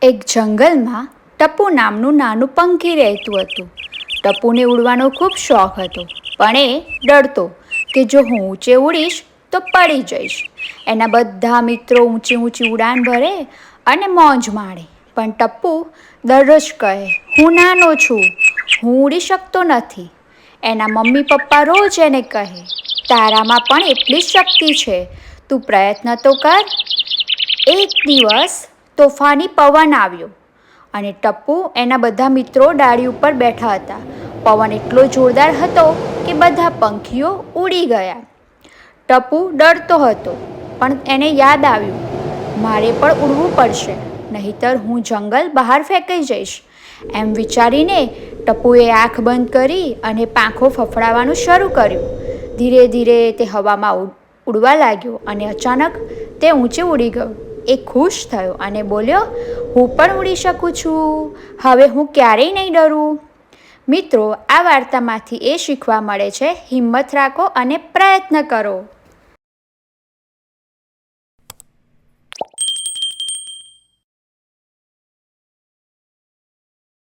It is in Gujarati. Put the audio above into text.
એક જંગલમાં ટપુ નામનું નાનું પંખી રહેતું હતું. ટપુને ઉડવાનો ખૂબ શોખ હતો, પણ એ ડરતો કે જો હું ઊંચે ઉડીશ તો પડી જઈશ. એના બધા મિત્રો ઊંચી ઊંચી ઉડાન ભરે અને મોજ માણે, પણ ટપુ દરરોજ કહે, હું નાનો છું, હું ઉડી શકતો નથી. એના મમ્મી પપ્પા રોજ એને કહે, તારામાં પણ એટલી જ શક્તિ છે, તું પ્રયત્ન તો કર. એક દિવસ તોફાની પવન આવ્યો અને ટપુ એના બધા મિત્રો ડાળી ઉપર બેઠા હતા. પવન એટલો જોરદાર હતો કે બધા પંખીઓ ઉડી ગયા. ટપુ ડરતો હતો, પણ એને યાદ આવ્યું, મારે પણ ઉડવું પડશે, નહીંતર હું જંગલ બહાર ફેંકાઈ જઈશ. એમ વિચારીને ટપુએ આંખ બંધ કરી અને પાંખો ફફડાવવાનું શરૂ કર્યું. ધીરે ધીરે તે હવામાં ઉડવા લાગ્યો અને અચાનક તે ઊંચે ઉડી ગયો. એ ખુશ થયો અને બોલ્યો, હું પણ ઉડી શકું છું, હવે હું ક્યારેય નહીં ડરું. મિત્રો, આ વાર્તામાંથી એ શીખવા મળે છે, હિંમત રાખો અને પ્રયત્ન કરો.